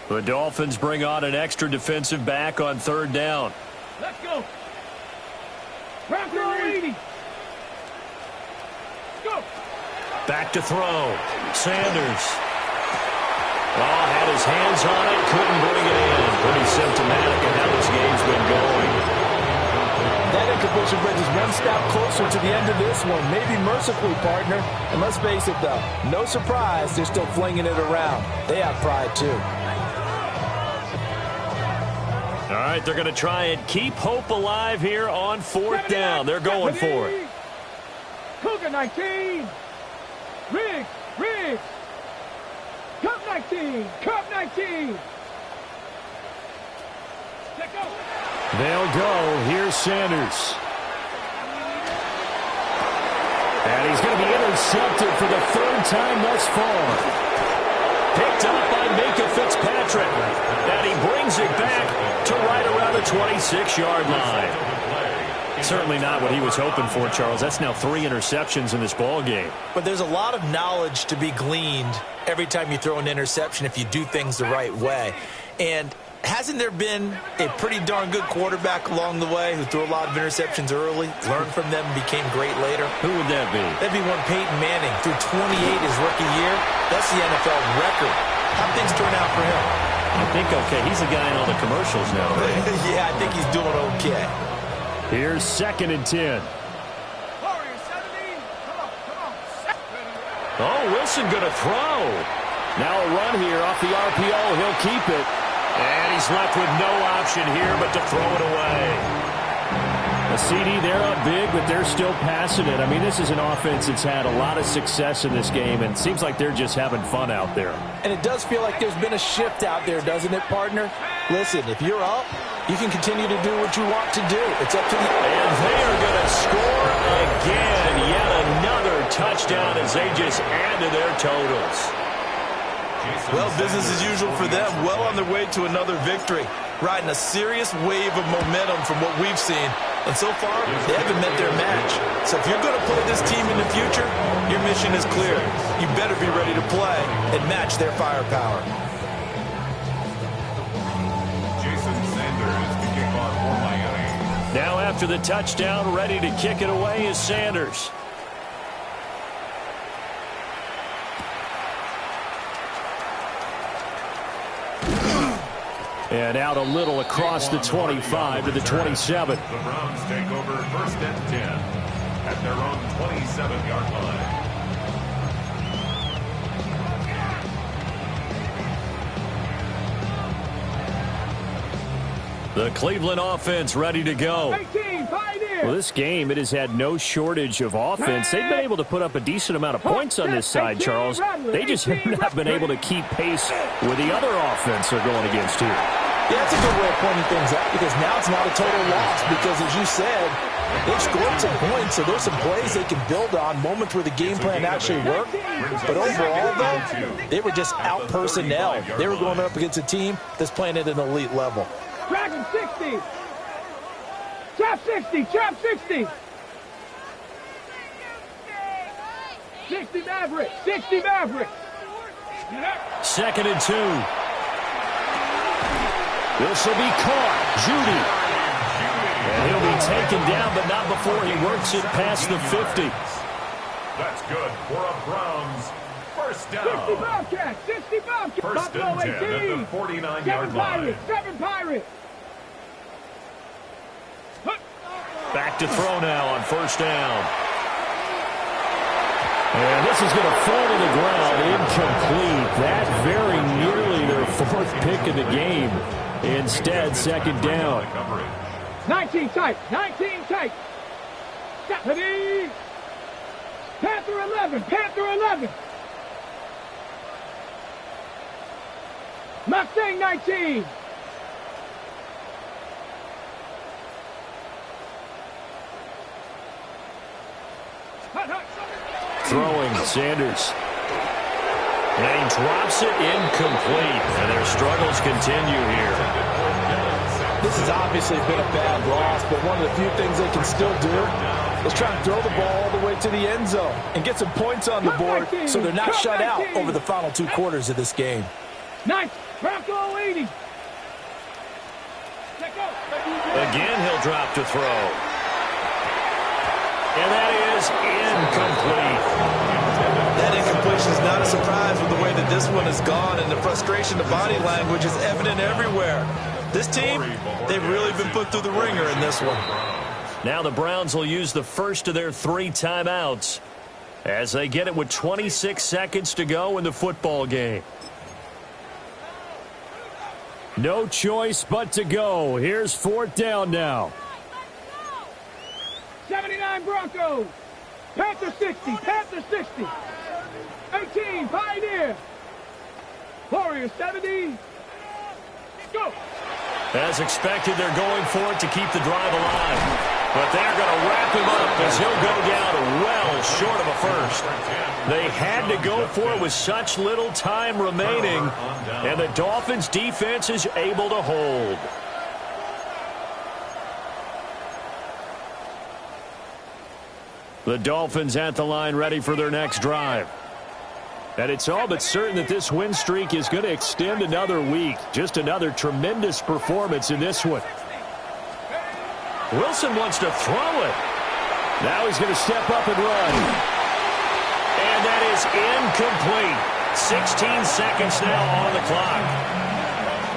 The Dolphins bring on an extra defensive back on 3rd down. Let's go. Raptor 80. Go. Back to throw. Sanders. Oh, had his hands on it, couldn't bring it in. Pretty symptomatic of how this game's been going. That incompletion brings us one one snap closer to the end of this one. Maybe mercifully, partner. And let's face it, though, no surprise, they're still flinging it around. They have pride, too. All right, they're going to try and keep hope alive here on 4th down. They're going for it. Cougar 19. Riggs. Cup 19. Cup 19. They'll go. Here's Sanders. And he's going to be intercepted for the 3rd time thus far. Picked up by Micah Fitzpatrick. And he brings it back to right around the 26-yard line. Certainly not what he was hoping for, Charles. That's now 3 interceptions in this ball game. But there's a lot of knowledge to be gleaned every time you throw an interception if you do things the right way. And hasn't there been a pretty darn good quarterback along the way who threw a lot of interceptions early, learned from them, and became great later? Who would that be? That'd be one Peyton Manning, threw 28 his rookie year. That's the NFL record. How'd things turn out for him? I think okay. He's the guy in all the commercials now, right? Yeah, I think he's doing okay. Here's 2nd and 10. Oh, Wilson going to throw. Now a run here off the RPO. He'll keep it. And he's left with no option here but to throw it away. A CD, they're up big, but they're still passing it. I mean, this is an offense that's had a lot of success in this game, and it seems like they're just having fun out there. And it does feel like there's been a shift out there, doesn't it, partner? Listen, if you're up, you can continue to do what you want to do. It's up to the... And they are going to score again. Yet another touchdown as they just add to their totals. Well, business as usual for them. Well on their way to another victory. Riding a serious wave of momentum from what we've seen. And so far, they haven't met their match. So if you're going to play this team in the future, your mission is clear. You better be ready to play and match their firepower. Jason Sanders to kick off for Miami. Now after the touchdown, ready to kick it away is Sanders. And out a little across the 25 to the 27. The Browns take over 1st and 10 at their own 27-yard line. The Cleveland offense ready to go. 18, Well, this game, it has had no shortage of offense. They've been able to put up a decent amount of points on this side, Charles. They just have not been able to keep pace with the other offense they're going against here. Yeah, that's a good way of pointing things out because now it's not a total loss because, as you said, they've scored some points, so there's some plays they can build on, moments where the game plan actually worked. But overall, though, they were just out-personnel. They were going up against a team that's playing at an elite level. Dragon 60. Trap 60. Trap 60. 60 Maverick. 60 Maverick. 2nd and 2. This will be caught. Judy. And he'll be taken down, but not before he works it past the 50. That's good for a Browns first down. 60 Bobcats. 60 Bobcats. First and 10 at the 49-yard line. 7 Pirates. Back to throw now on 1st down. And this is going to fall to the ground. Incomplete. That very nearly their 4th pick of the game. Instead, 2nd down. 19 tight. 19 tight. Ready. Panther 11. Panther 11. Mustang 19. Throwing Sanders. And he drops it incomplete. And their struggles continue here. This has obviously been a bad loss, but one of the few things they can still do is try and throw the ball all the way to the end zone and get some points on the board so they're not shut out over the final 2 quarters of this game. Nice. Bronco 80. Again, he'll drop to throw. And that is incomplete. That incompletion is not a surprise with the way that this one has gone, and the frustration, the body language is evident everywhere. This team, they've really been put through the ringer in this one. Now the Browns will use the first of their 3 timeouts as they get it with 26 seconds to go in the football game. No choice but to go. Here's 4th down now. 79 Broncos. Panther 60. Panther 60. 18 Pioneer. Warriors 70. Go. As expected, they're going for it to keep the drive alive. But they're going to wrap him up as he'll go down well short of a first. They had to go for it with such little time remaining, and the Dolphins' defense is able to hold. The Dolphins at the line ready for their next drive. And it's all but certain that this win streak is going to extend another week. Just another tremendous performance in this one. Wilson wants to throw it. Now he's going to step up and run. And that is incomplete. 16 seconds now on the clock.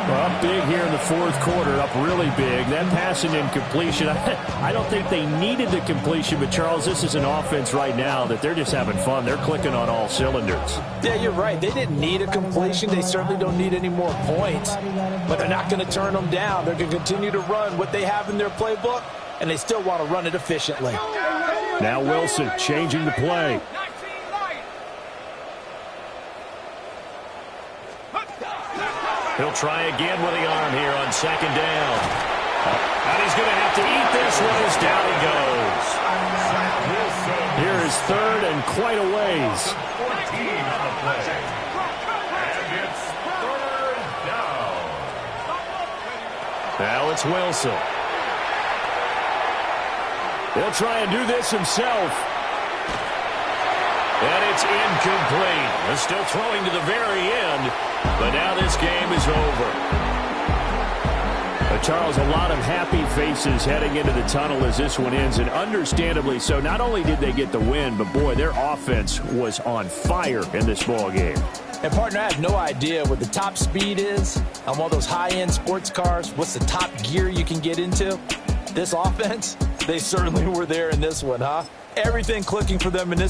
Well, up big here in the 4th quarter, up really big. That passing incompletion, I don't think they needed the completion, but Charles, this is an offense right now that they're just having fun. They're clicking on all cylinders. Yeah, you're right. They didn't need a completion. They certainly don't need any more points, but they're not going to turn them down. They're going to continue to run what they have in their playbook, and they still want to run it efficiently. Now Wilson changing the play. He'll try again with the arm here on 2nd down. And he's going to have to eat this one as down he goes. Here is 3rd and quite a ways. 14 on the play. And it's 3rd down. Now it's Wilson. He'll try and do this himself. And it's incomplete. They're still throwing to the very end, but now this game is over. Charles, a lot of happy faces heading into the tunnel as this one ends, and understandably so. Not only did they get the win, but boy, their offense was on fire in this ball game. And partner, I have no idea what the top speed is on one of those high-end sports cars. What's the top gear you can get into? This offense, they certainly were there in this one, huh? Everything clicking for them in this